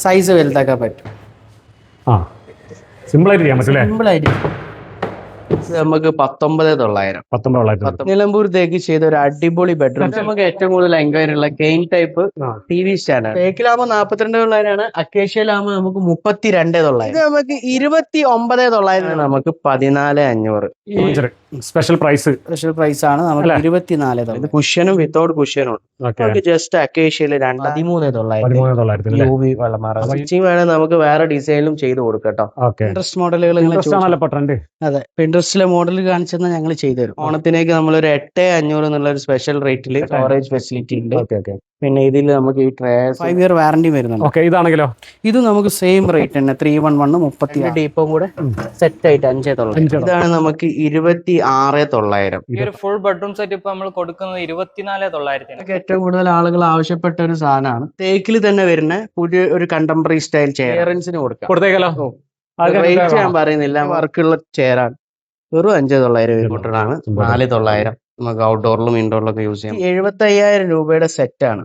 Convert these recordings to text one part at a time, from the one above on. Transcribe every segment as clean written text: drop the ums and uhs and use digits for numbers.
Size വലുതാക്കാൻ പറ്റും. സിമ്പിളായിട്ട് ചെയ്യാൻ പറ്റും. സിമ്പിളായിട്ട് നമുക്ക് 19,900 നിലമ്പൂർ തേക്ക് ചെയ്ത ഒരു അടിപൊളി ബെഡ്റൂം. നമുക്ക് ഏറ്റവും കൂടുതൽ എൻക്വയറി ഉള്ള കെയിൻ ടൈപ്പ് TV സ്റ്റാൻഡ് ആണ്. തേക്കിലാകുമ്പോൾ 42,900, അക്കേഷ്യയിലാകുമ്പോൾ നമുക്ക് 32,900. ഇത് നമുക്ക് 29,900, നമുക്ക് 14,500. സ്പെഷ്യൽ പ്രൈസ് ആണ് നമുക്ക് 24,000. കുഷ്യനും വിത്തൗട്ട് കുഷ്യനും നമുക്ക് ജസ്റ്റ് അക്കേഷ്യയിൽ 13,900 വെള്ളമാറ. സ്റ്റിച്ചിങ് വേണേൽ നമുക്ക് വേറെ ഡിസൈനിലും ചെയ്ത് കൊടുക്കട്ടോ. പിൻട്രസ്റ്റ് മോഡലുകൾ അതെ, പിൻട്രസ്റ്റിലെ മോഡൽ കാണിച്ചെന്നാൽ ഞങ്ങൾ ചെയ്തു തരും. ഓണത്തിനേക്ക് നമ്മളൊരു 8,500 എന്നുള്ള ഒരു സ്പെഷ്യൽ റേറ്റിൽ സ്റ്റോറേജ് ഫെസിലിറ്റി ഉണ്ട്. പിന്നെ ഇതിൽ നമുക്ക് ഈ ട്രേ 5 ഇയർ വാറന്റി വരുന്നുണ്ട്. ഇതാണെങ്കിലോ ഇത് നമുക്ക് സെയിം റേറ്റ് തന്നെ 311 30 ഡീപ്പും കൂടെ സെറ്റ് ആയിട്ട് 5,900. ഇതാണ് നമുക്ക് 26,900. ഈ ഒരു ഫുൾ ബെഡ്റൂം സെറ്റ് ഇപ്പൊ നമ്മൾ കൊടുക്കുന്നത് 24,900. ഏറ്റവും കൂടുതൽ ആളുകൾ ആവശ്യപ്പെട്ട ഒരു സാധനമാണ്. തേക്കിൽ തന്നെ വരുന്ന പുതിയ ഒരു കണ്ടംപററി സ്റ്റൈൽ ചെയറിന് കൊടുത്തേക്കല്ലോ. റേറ്റ് ഞാൻ പറയുന്നില്ല, വർക്കുള്ള ചെയറാണ്. വെറും 5,900 ആണ്. 4,900 നമുക്ക് ഔട്ട്ഡോറിലും ഇൻഡോറിലും ഒക്കെ യൂസ് ചെയ്യാം. 75,000 രൂപയുടെ സെറ്റാണ്.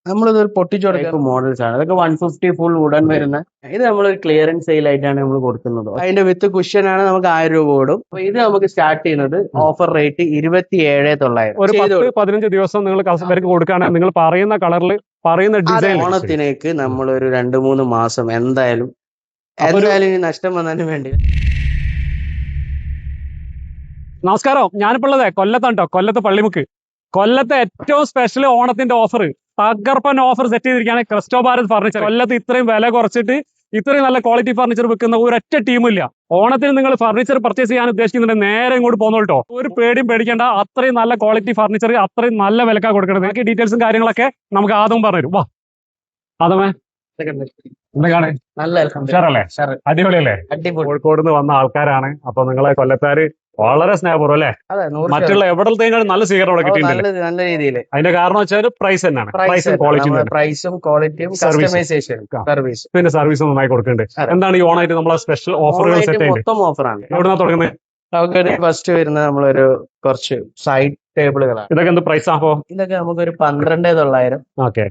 നമ്മളിത് ഒരു പൊട്ടിച്ചുടക്കുന്ന മോഡൽസ് ആണ്. അതൊക്കെ 150 ഫുൾ വുഡൻ വരുന്ന. ഇത് നമ്മളൊരു ക്ലിയറൻസ് സെയിൽ ആയിട്ടാണ് നമ്മൾ കൊടുക്കുന്നത്. അതിന്റെ വിത്ത് കുഷ്യൻ ആണ്. നമുക്ക് 1000 രൂപ ഓടും. അപ്പൊ ഇത് നമുക്ക് സ്റ്റാർട്ട് ചെയ്യുന്നത് ഓഫർ റേറ്റ് 27,900. ഒരു 10-15 ദിവസം നിങ്ങൾ കസ്റ്റമർക്ക് കൊടുക്കുകയാണ്. നിങ്ങൾ പറയുന്ന കളറിൽ പറയുന്ന ഡിസൈൻ. ഓണത്തിനേക്ക് നമ്മളൊരു 2-3 മാസം എന്തായാലും ഇനി നഷ്ടം വന്നാലും വേണ്ടി. നമസ്കാരം, ഞാനിപ്പോൾ ഉള്ളത് കൊല്ലത്താണ് കേട്ടോ. കൊല്ലത്ത് പള്ളിമുക്ക്. കൊല്ലത്തെ ഏറ്റവും സ്പെഷ്യൽ ഓണത്തിന്റെ ഓഫർ, തകർപ്പൻ ഓഫർ സെറ്റ് ചെയ്തിരിക്കുകയാണ് ക്രിസ്റ്റോ ഭാരത് ഫർണിച്ചർ. കൊല്ലത്ത് ഇത്രയും വില കുറച്ചിട്ട് ഇത്രയും നല്ല ക്വാളിറ്റി ഫർണിച്ചർ വിൽക്കുന്ന ഒരൊറ്റ ടീമില്ല. ഓണത്തിന് നിങ്ങൾ ഫർണിച്ചർ പർച്ചേസ് ചെയ്യാൻ ഉദ്ദേശിക്കുന്നുണ്ട്, നേരെ ഇങ്ങോട്ട് പോകുന്നോട്ടോ. ഒരു പേടിയും പേടിക്കേണ്ട, അത്രയും നല്ല ക്വാളിറ്റി ഫർണിച്ചർ അത്രയും നല്ല വിലക്കാണ് കൊടുക്കുന്നത്. ബാക്കി ഡീറ്റെയിൽസും കാര്യങ്ങളൊക്കെ നമുക്ക് ആദ്യം പറഞ്ഞുതരും. വാ ആദമേ, എന്തൊക്കെയാണ്? അടിപൊളിയല്ലേ? കോഴിക്കോട് നിന്ന് വന്ന ആൾക്കാരാണ്. അപ്പൊ നിങ്ങളെ കൊല്ലത്താര് വളരെ സ്നേഹപൂർവ്വം അല്ലേ? മറ്റുള്ള എവിടത്തേക്കാളും നല്ല സ്വീകരണം ഇവിടെ കിട്ടിയിട്ടുണ്ട്. നല്ല രീതിയിൽ. അതിന്റെ കാരണം വെച്ചാൽ പ്രൈസ് തന്നെയാണ്. പ്രൈസും ക്വാളിറ്റിയും സർവീസ്, പിന്നെ സർവീസ് നന്നായി കൊടുക്കുന്നുണ്ട്. എന്താണ് ഈ ഓണായിട്ട് നമ്മളെ സ്പെഷ്യൽ ഓഫറുകൾ സെറ്റ് ചെയ്യുന്നത്? മൊത്തം ഓഫറാണ്. എവിടുന്നാ തുടങ്ങുന്നത്? നമുക്ക് ഫസ്റ്റ് വരുന്നത് നമ്മളൊരു കുറച്ച് സൈഡ് ടേബിളുകളാണ്. ഇതൊക്കെ എന്ത് പ്രൈസ് ആണോ? ഇതൊക്കെ നമുക്കൊരു 12,900. ഓക്കെ.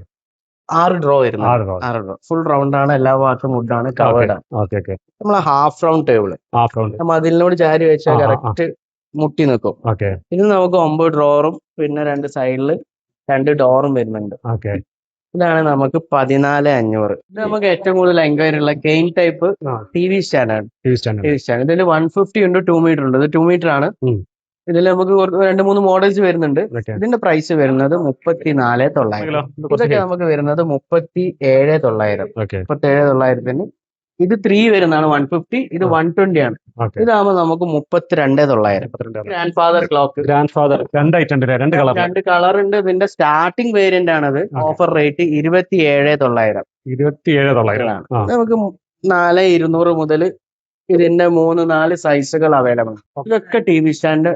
6 ഡ്രോ വരുന്നു. 6 ഡ്രോ ഫുൾ റൗണ്ട് ആണ്. എല്ലാ ഭാഗത്തും വുഡാണ്, കവേർഡ് ആണ്. നമ്മളെ ഹാഫ് റൗണ്ട് ടേബിള് മതിലിനോട് ചാരി വെച്ചാൽ കറക്റ്റ് മുട്ടി നിൽക്കും. ഇത് നമുക്ക് 9 ഡ്രോറും പിന്നെ 2 സൈഡില് 2 ഡോറും വരുന്നുണ്ട്. ഇതാണ് നമുക്ക് 14,500. ഇത് നമുക്ക് ഏറ്റവും കൂടുതൽ എൻക്വയറി ഉള്ള കെയിൻ ടൈപ്പ് TV സ്റ്റാൻഡ് ആണ്. ഇതിൽ 150 ഉണ്ട്, 2 മീറ്റർ ഉണ്ട്. ഇത് 2 മീറ്റർ ആണ്. ഇതിൽ നമുക്ക് 2-3 മോഡൽസ് വരുന്നുണ്ട്. ഇതിന്റെ പ്രൈസ് വരുന്നത് 34,900. ഇതൊക്കെ നമുക്ക് വരുന്നത് 37,900. 37,900. ഇത് 3 വരുന്നതാണ് 150. ഇത് 120 ആണ്. ഇതാകുമ്പോൾ നമുക്ക് 32,900. Grand father clock. രണ്ട് കളർ ഉണ്ട്. ഇതിന്റെ സ്റ്റാർട്ടിംഗ് വേരിയന്റ് ആണത്. Offer rate 27,900. നമുക്ക് 4,200 മുതൽ ഇതിന്റെ 3-4 സൈസുകൾ അവൈലബിൾ. ഇതൊക്കെ TV സ്റ്റാൻഡ്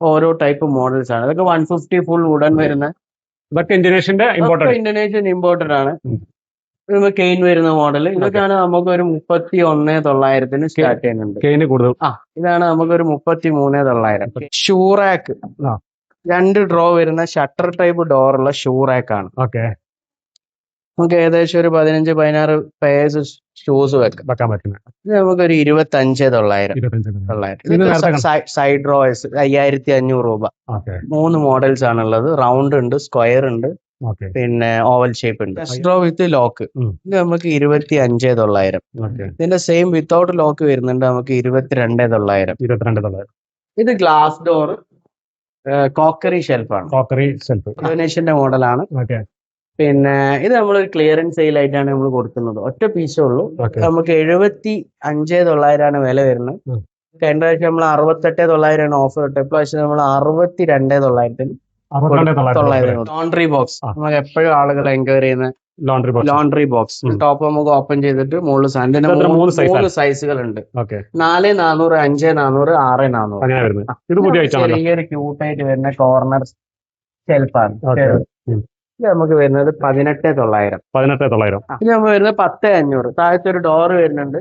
ഓരോ ടൈപ്പ് മോഡൽസ് ആണ്. ഇതൊക്കെ 150 ഫുൾ വുഡൻ വരുന്ന. ഇന്തോനേഷ്യൻ ഇമ്പോർട്ടഡ് ആണ്. കെയിൻ വരുന്ന മോഡൽ. ഇതൊക്കെയാണ് നമുക്ക് ഒരു 31,900 സ്റ്റാർട്ട് ചെയ്യുന്നുണ്ട്. ഇതാണ് നമുക്ക് ഒരു 33,900. ഷൂറാക്ക് 2 ഡ്രോ വരുന്ന ഷട്ടർ ടൈപ്പ് ഡോറുള്ള ഷൂറാക്ക് ആണ്. നമുക്ക് ഏകദേശം ഒരു 15-16 പേഴ്സ് ഷൂസ് വെക്കാൻ പറ്റും. ഇത് നമുക്കൊരു 25,900. സൈഡ് ഡ്രോവേഴ്സ് 5,500 രൂപ. 3 മോഡൽസ് ആണുള്ളത്. റൗണ്ട് ഉണ്ട്, സ്ക്വയർ ഉണ്ട്, പിന്നെ ഓവൽ ഷേപ്പ് ഉണ്ട്. ഡ്രോ വിത്ത് ലോക്ക്. ഇത് നമുക്ക് 25,900. ഇതിന്റെ സെയിം വിത്തൗട്ട് ലോക്ക് വരുന്നുണ്ട്. നമുക്ക് 22,900. ഇത് ഗ്ലാസ് ഡോർ കോക്കറി ഷെൽഫാണ്. ഇന്തോനേഷ്യന്റെ മോഡലാണ്. പിന്നെ ഇത് നമ്മളൊരു ക്ലിയറൻസ് സെയിൽ ആയിട്ടാണ് നമ്മൾ കൊടുക്കുന്നത്. ഒറ്റ പീസേ ഉള്ളൂ. നമുക്ക് 75,900 വില വരുന്നത്. കഴിഞ്ഞ പ്രാവശ്യം നമ്മൾ 68,900 ഓഫർ ഇട്ട്. ഇപ്രാവശ്യം നമ്മൾ 62,900. ലോണ്ടറി ബോക്സ് നമുക്ക് എപ്പോഴും ആളുകൾ എൻക്വയറി ചെയ്യുന്ന ലോണ്ടറി ബോക്സ്. ടോപ്പ് നമുക്ക് ഓപ്പൺ ചെയ്തിട്ട് മുകളിൽ സാധനം 3 സൈസുകൾ ഉണ്ട്. 4,400, 5,400, 6,400. ചെറിയൊരു ക്യൂട്ടായിട്ട് വരുന്ന കോർണർ ഷെൽഫാണ്. ഇത് നമുക്ക് വരുന്നത് 18,900. ഇത് നമുക്ക് വരുന്നത് 10,500. താഴത്തെ ഒരു ഡോർ വരുന്നുണ്ട്.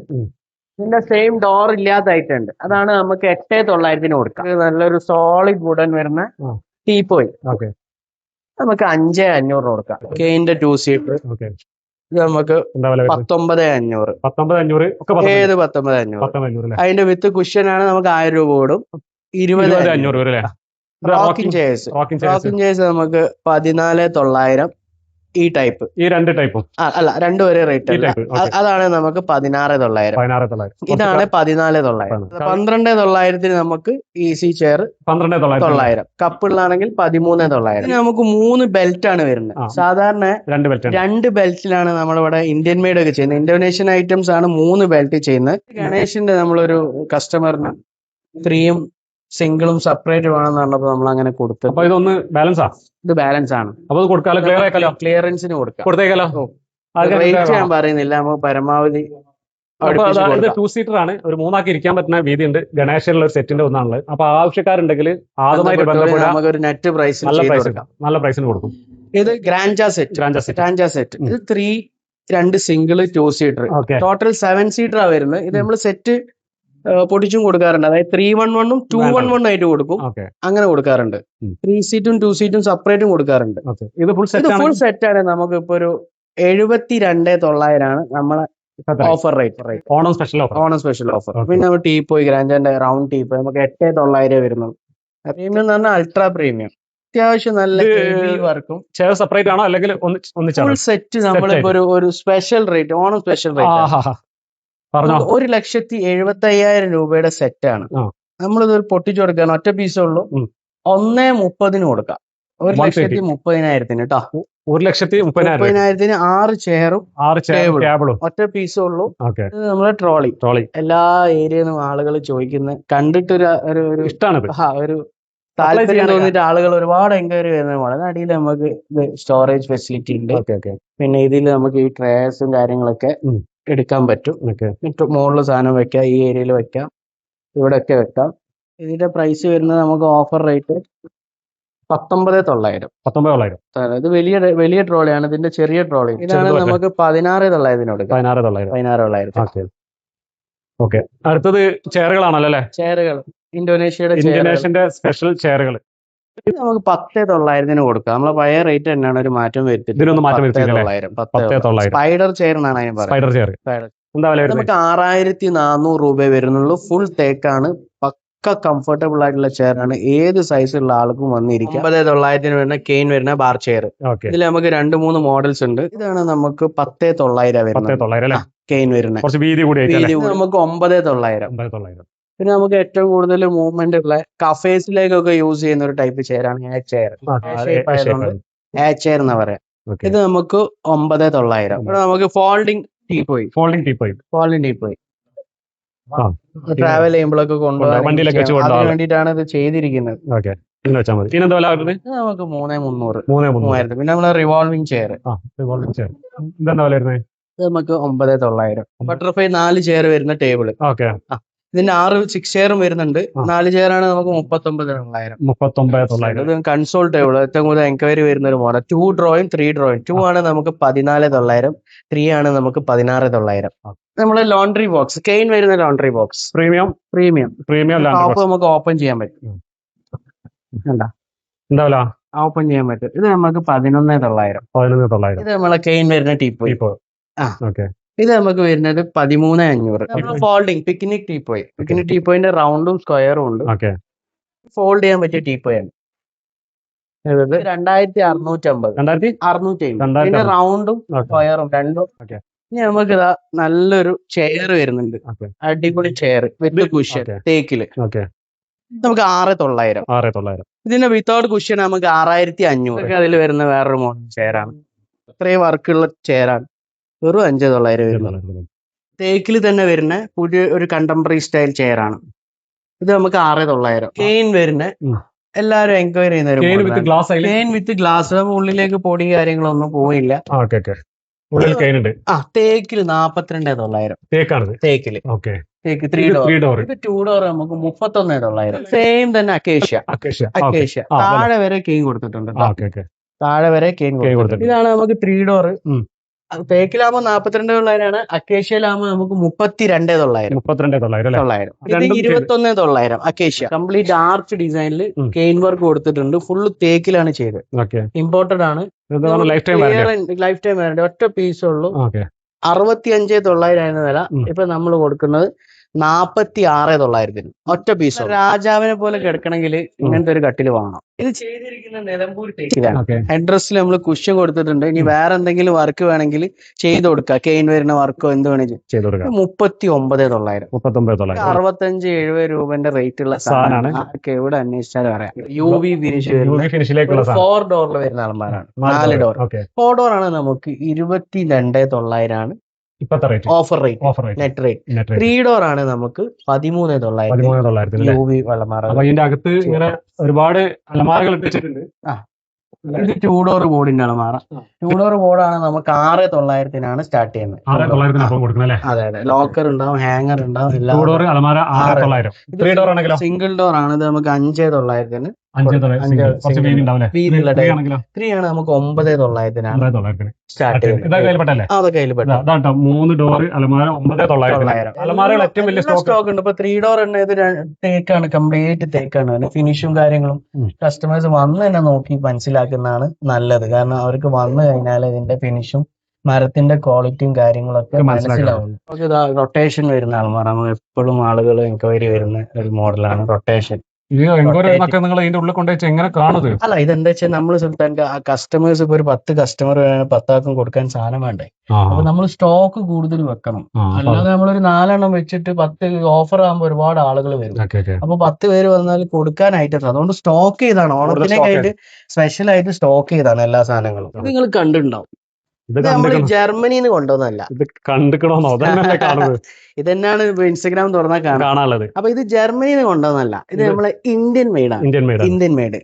ഇതിന്റെ സെയിം ഡോർ ഇല്ലാതായിട്ടുണ്ട്. അതാണ് നമുക്ക് 8,900 കൊടുക്കാം. നല്ലൊരു സോളിഡ് വുഡൻ വരുന്ന ടീപ്പോയി നമുക്ക് 5,500 കൊടുക്കാം. കെയിന്റെ 2 സീറ്റർ. ഇത് നമുക്ക് എന്താ വില വരുന്നത്? 19,500. 19,500 ഒക്കെ ഏത് 19,500. 19,500 അല്ലേ? അതിന്റെ വിത്ത് കുഷ്യൻ ആണ് നമുക്ക് 1000 രൂപ കൂടും. 20,500 വരും അല്ലേ? Rocking chairs rocking chairs rocking chairs നമുക്ക് 14,900. ഈ ടൈപ്പ് ഈ രണ്ട് ടൈപ്പും അല്ല, രണ്ടും ഒരേ റേറ്റ് ഈ അല്ല. ടൈപ്പ് അതാണ് നമുക്ക് 16,900. 16,900. ഇതാണ് 14,900. 12,900 നമുക്ക് ഈസി ചെയർ 12,900 കപ്പിളിലാണെങ്കിൽ 13,900. ഇതിന് നമുക്ക് 3 ബെൽറ്റ് ആണ് വരുന്നത്. സാധാരണ 2 ബെൽറ്റ് 2 ബെൽറ്റിലാണ് നമ്മളിവിടെ ഇന്ത്യൻ മെയ്ഡ് ഒക്കെ ചെയ്യുന്നത്. ഇന്തോനേഷ്യൻ ഐറ്റംസ് ആണ് 3 ബെൽറ്റ് ചെയ്യുന്നത്. ഗണേഷിന്റെ നമ്മളൊരു കസ്റ്റമറിന് 3ഉം സിംഗിളും സെപ്പറേറ്റ് വേണമെന്ന് പറഞ്ഞപ്പോൾ നമ്മൾ അങ്ങനെ കൊടുത്തു. അപ്പൊ ഇതൊന്ന് ബാലൻസാ? ഇത് ബാലൻസ് ആണ്. അപ്പൊ ഇത് കൊടുക്കാലോ, ക്ലിയർ ആക്കാലോ, ക്ലിയറൻസിന് കൊടുക്കാം. കൊടുത്തേക്കാലോ. റേറ്റ് ഞാൻ പറയുന്നില്ല, നമുക്ക് പരമാവധി ഇത് 2 സീറ്റർ ആണ്. ഒരു 3 ആക്കി ഇരിക്കാൻ പറ്റുന്ന വീതി ഉണ്ട്. ഗണേശനുള്ള ഒരു സെറ്റിന്റെ ഒന്നാണുള്ളത്. അപ്പൊ ആവശ്യക്കാരുണ്ടെങ്കിൽ ആദ്യമായിട്ട് ബന്ധപ്പെടാൻ നമുക്കൊരു നെറ്റ് പ്രൈസ് നല്ല പ്രൈസിന് കൊടുക്കും. ഇത് ഗ്രാൻഡ സെറ്റ്. ഇത് 2 സിംഗിൾ 2 സീറ്റർ, ടോട്ടൽ 7 സീറ്റർ ആ വരുന്നത്. ഇത് നമ്മൾ സെറ്റ് പൊടിച്ചും കൊടുക്കാറുണ്ട്. അതായത് 311ഉം 211 ആയിട്ട് കൊടുക്കും. അങ്ങനെ കൊടുക്കാറുണ്ട്. 3 സീറ്റും 2 സീറ്റും സെപ്പറേറ്റും കൊടുക്കാറുണ്ട്. ഇത് ഫുൾ സെറ്റ് ആണ്. നമുക്ക് ഇപ്പൊ ഒരു 72,900 ആണ് നമ്മളെ offer rate. Onam special offer. പിന്നെ നമ്മൾ ടീപ്പോയി ഗ്രാൻഡന്റെ റൗണ്ട് ടീപ്പോയി നമുക്ക് 8,900 വരുന്നുള്ളൂ. പ്രീമിയം എന്ന് പറഞ്ഞാൽ അൾട്രാ പ്രീമിയം. അത്യാവശ്യം നല്ല ഹെവി വർക്കും. ചെയർ സെപ്പറേറ്റ് ആണോ അല്ലെങ്കിൽ ഫുൾ സെറ്റ് നമ്മളിപ്പോ ഒരു special rate, Onam special rate 1,70,75,000 രൂപയുടെ സെറ്റാണ്. നമ്മളിത് പൊട്ടിച്ചു കൊടുക്കാൻ ഒറ്റ പീസേ ഉള്ളൂ. 1,30,000 കൊടുക്കാം. 1,30,000 കേട്ടോ. 1,30,000 6 ചെയറും 6 ടേബിളും ഒറ്റ പീസേ ഉള്ളൂ. ഇത് നമ്മളെ ട്രോളി എല്ലാ ഏരിയയിൽ നിന്നും ആളുകൾ ചോദിക്കുന്നത് കണ്ടിട്ട് ഒരു ഇഷ്ടമാണ്, ഒരു താല്പര്യം തോന്നിയിട്ട് ആളുകൾ ഒരുപാട് എൻക്വയറി വരുന്നതാണ്. അടിയിൽ നമുക്ക് സ്റ്റോറേജ് ഫെസിലിറ്റി ഉണ്ട്. പിന്നെ ഇതിൽ നമുക്ക് ഈ ട്രേസും കാര്യങ്ങളൊക്കെ എടുക്കാൻ പറ്റും. മുകളിൽ സാധനം വെക്കാം, ഈ ഏരിയയിൽ വെക്കാം, ഇവിടെ ഒക്കെ വെക്കാം. ഇതിന്റെ പ്രൈസ് വരുന്നത് നമുക്ക് ഓഫർ റേറ്റ് 19,900. ഇത് വലിയ ട്രോളിയാണ്. ഇതിന്റെ ചെറിയ ട്രോളി ഇതാണ് നമുക്ക് 16,900 കൊടുക്കാം. 16,900. ഓക്കെ. അടുത്തത് ചെയറുകളാണല്ലോ അല്ലെ? ചെയറുകൾ ഇന്തോനേഷ്യന്റെ സ്പെഷ്യൽ ചെയറുകൾ നമുക്ക് 10,900 കൊടുക്കാം. നമ്മളെ പഴയ റേറ്റ് തന്നെയാണ്, ഒരു മാറ്റം വരുത്തിയിട്ടുണ്ട്. 10,900 സ്പൈഡർ ചെയർ എന്നാണ് അതിന് പറയുന്നത്. നമുക്ക് 6,400 രൂപ വരുന്നുള്ളൂ. ഫുൾ തേക്കാണ്, പക്ക കംഫർട്ടബിൾ ആയിട്ടുള്ള ചെയർ ആണ്. ഏത് സൈസുള്ള ആൾക്കും വന്നിരിക്കും. 9,900 വരുന്ന കെയിൻ വരുന്ന ബാർ ചെയർ. ഇതിൽ നമുക്ക് 2-3 മോഡൽസ് ഉണ്ട്. ഇതാണ് നമുക്ക് 10,900 വരുന്നത്. കെയിൻ വരുന്നത് നമുക്ക് 9,900. പിന്നെ നമുക്ക് ഏറ്റവും കൂടുതൽ മൂവ്മെന്റ് ഉള്ള കഫേസിലേക്കൊക്കെ യൂസ് ചെയ്യുന്ന ഒരു ടൈപ്പ് ചെയറാണ് എ ചെയർ. എ ചെയർ എന്ന് പറയാം. ഇത് നമുക്ക് 9,900. ഇവിടെ നമുക്ക് ഫോൾഡിംഗ് ടീപ്പോയി ട്രാവൽ ചെയ്യുമ്പോഴൊക്കെ കൊണ്ടുപോകാൻ വേണ്ടിയിട്ടാണ് ഇത് ചെയ്തിരിക്കുന്നത്. നമുക്ക് 3,300. പിന്നെ നമ്മളെ റിവോൾവിംഗ് ചെയർ നമുക്ക് 9,900. ബട്ടർഫ്ലൈ 4 ചെയർ വരുന്ന ടേബിൾ. ഇതിന്റെ 6 ചെയറും വരുന്നുണ്ട്. 4 ചെയറാണ് നമുക്ക് 39,900. ഇത് കൺസോൾ ടേബിൾ ഏറ്റവും കൂടുതൽ എൻക്വയറി വരുന്ന ഒരു മോഡൽ. 2 ഡ്രോയും 3 ഡ്രോയും. 2 ആണ് നമുക്ക് 14,900. 3 ആണ് നമുക്ക് 16,900. നമ്മളെ ലോണ്ടറി ബോക്സ്, കെയിൻ വരുന്ന ലോണ്ടറി ബോക്സ് പ്രീമിയം നമുക്ക് ഓപ്പൺ ചെയ്യാൻ പറ്റും. ഓപ്പൺ ചെയ്യാൻ പറ്റും. ഇത് നമുക്ക് 11,900. ഇത് നമ്മളെ കെയിൻ വരുന്ന ടീപ്പോയി. ഇത് നമുക്ക് വരുന്നത് 13,500. ഫോൾഡിംഗ് പിക്നിക് ടീപ്പോയിന്റെ റൗണ്ടും സ്ക്വയറും ഉണ്ട്. ഫോൾഡ് ചെയ്യാൻ പറ്റിയ ടീപ്പോയാണ്. 2,650. പിന്നെ റൗണ്ടും സ്ക്വയറും രണ്ടും. ഇനി നമുക്ക് ഇതാ നല്ലൊരു ചെയർ വരുന്നുണ്ട്. അടിപൊളി ചെയർ വിത്ത് കുഷ്യൻ തേക്കില്. നമുക്ക് 6,900. ഇതിന്റെ വിത്തൗട്ട് കുഷ്യൻ നമുക്ക് 6,500. അതിൽ വരുന്ന വേറൊരു മോഡൽ ചെയറാണ്. ഇത്രയും വർക്കുള്ള ചെയറാണ്. വെറും 5,900 വരുന്നത്. തേക്കിൽ തന്നെ വരുന്ന പുതിയ ഒരു കണ്ടംപററി സ്റ്റൈൽ ചെയർ ആണ്. ഇത് നമുക്ക് 6,900. കെയിൻ വരുന്ന എല്ലാരും എൻക്വയറി ചെയ്യുന്ന ഒരു കെയിൻ വിത്ത് ഗ്ലാസ്. ഉള്ളിലേക്ക് പൊടി കാര്യങ്ങളൊന്നും പോയില്ല. തേക്കില് 42,900. തേക്കില് തേക്ക് 3 ഡോർ. ഇത് 2 ഡോർ നമുക്ക് 31,900. സെയിം തന്നെ അക്കേഷ്യ. താഴെ വരെ കെയിൻ കൊടുത്തിട്ടുണ്ട്. ഇതാണ് നമുക്ക് 3 ഡോർ. തേക്കിലാകുമ്പോൾ 42,900 അക്കേഷ്യയിലാകുമ്പോൾ നമുക്ക് 32,900. 32,900 അല്ലേ? ഇത് രണ്ടും 21,900 അക്കേഷ്യ. കംപ്ലീറ്റ് ആർച്ച് ഡിസൈനിൽ കെയിൻ വർക്ക് കൊടുത്തിട്ടുണ്ട്. ഫുള്ള് തേക്കിലാണ് ചെയ്തത്. ഓക്കെ. ഇമ്പോർട്ടഡ് ആണ്. Life time life time warranty. ഒറ്റ പീസേ ഉള്ളൂ. ഓക്കെ. 65,900 ആയിരുന്ന വില ഇപ്പൊ നമ്മൾ കൊടുക്കുന്നത് 46,900 ഒറ്റ പീസ്. രാജാവിനെ പോലെ കിടക്കണമെങ്കിൽ ഇങ്ങനത്തെ ഒരു കട്ടില് വാങ്ങണം. ഇത് ചെയ്തിരിക്കുന്ന നിലമ്പൂർ തേക്കിലാണ്. ഹെഡ്രസ്സിൽ നമ്മൾ കുഷ്യൻ കൊടുത്തിട്ടുണ്ട്. ഇനി വേറെ എന്തെങ്കിലും വർക്ക് വേണമെങ്കിൽ ചെയ്ത് കൊടുക്കുക. കെയിൻ വരുന്ന വർക്കോ എന്ത് വേണമെങ്കിൽ ചെയ്ത് കൊടുക്കുക. 39,900. 65-70 രൂപന്റെ റേറ്റ് ഉള്ള സാധനമാണ്. ആർക്ക് എവിടെ അന്വേഷിച്ചാലും പറയാം. UV ഫിനിഷിലേക്കുള്ള 4 ഡോറിൽ വരുന്ന അലമാരാണ്. 4 ഡോർ. 4 ഡോർ ആണ് നമുക്ക് 22,900 offer rate. Net rate. 3 door ആണ് നമുക്ക് 13,900 UV അലമാര. അതിന്റെ അകത്ത് ഇങ്ങനെ ഒരുപാട് അലമാരകൾ ഇട്ടിട്ടുണ്ട്. ഇത് 2 ഡോർ ബോർഡിന്റെ അലമാര. 2 ഡോർ ബോർഡാണ് നമുക്ക് 6,900 സ്റ്റാർട്ട് ചെയ്യുന്നത്. 6,900 അതെ. ലോക്കർ ഉണ്ടാവും, ഹാങ്ങർ ഉണ്ടാവും. സിംഗിൾ ഡോർ ആണ് ഇത് നമുക്ക് 5,900. 3 ആണ് നമുക്ക് 9,900 സ്റ്റാർട്ട് ചെയ്യുന്നത്. അതൊക്കെ 3 ഡോർ അലമാര 9,900. അലമാരകൾ ഏറ്റവും വലിയ സ്റ്റോക്ക് ഉണ്ട്. ഇപ്പൊ 3 ഡോർ തന്നെ ഇത് തേക്കാണ്, കംപ്ലീറ്റ് തേക്കാണ്. ഫിനിഷും കാര്യങ്ങളും കസ്റ്റമേഴ്സ് വന്ന് തന്നെ നോക്കി മനസ്സിലാക്കുന്നതാണ് നല്ലത്. കാരണം അവർക്ക് വന്നു കഴിഞ്ഞാൽ ഇതിന്റെ ഫിനിഷും മരത്തിന്റെ ക്വാളിറ്റിയും കാര്യങ്ങളൊക്കെ മനസ്സിലാവും. റൊട്ടേഷൻ വരുന്ന അലമാര നമുക്ക് എപ്പോഴും ആളുകൾ എൻക്വയറി വരുന്ന ഒരു മോഡലാണ് റൊട്ടേഷൻ. നിങ്ങൾ ഇതിന്റെ ഉള്ളിൽ കൊണ്ടുവച്ച് എങ്ങനെ കാണുന്നത്? അല്ല, ഇതെന്താ വെച്ചാൽ നമ്മള് കസ്റ്റമേഴ്സ് ഇപ്പൊ ഒരു 10 കസ്റ്റമർ 10 ആൾക്കും കൊടുക്കാൻ സാധനം വേണ്ടേ. അപ്പൊ നമ്മൾ സ്റ്റോക്ക് കൂടുതൽ വെക്കണം. അല്ലാതെ നമ്മളൊരു 4 എണ്ണം വെച്ചിട്ട് 10 ഓഫർ ആകുമ്പോൾ ഒരുപാട് ആളുകൾ വരും. അപ്പൊ 10 പേര് വന്നാൽ കൊടുക്കാനായിട്ട് അതുകൊണ്ട് സ്റ്റോക്ക് ചെയ്താണ്. ഓണത്തിനൊക്കെ സ്പെഷ്യൽ ആയിട്ട് സ്റ്റോക്ക് ചെയ്താണ് എല്ലാ സാധനങ്ങളും. നിങ്ങൾ കണ്ടിട്ടുണ്ടാവും. നമ്മൾ ജർമ്മനിന്ന് കൊണ്ടുവന്നല്ല. ഇത് കണ്ടിക്കണോന്നോ? ഇതെന്നാണ് ഇൻസ്റ്റഗ്രാം തുറന്നാൽ കാണാനുള്ളത്. അപ്പൊ ഇത് ജർമ്മനിന്ന് കൊണ്ടുവന്നല്ല. ഇത് നമ്മളെ ഇന്ത്യൻ മെയ്ഡാണ്. Indian made.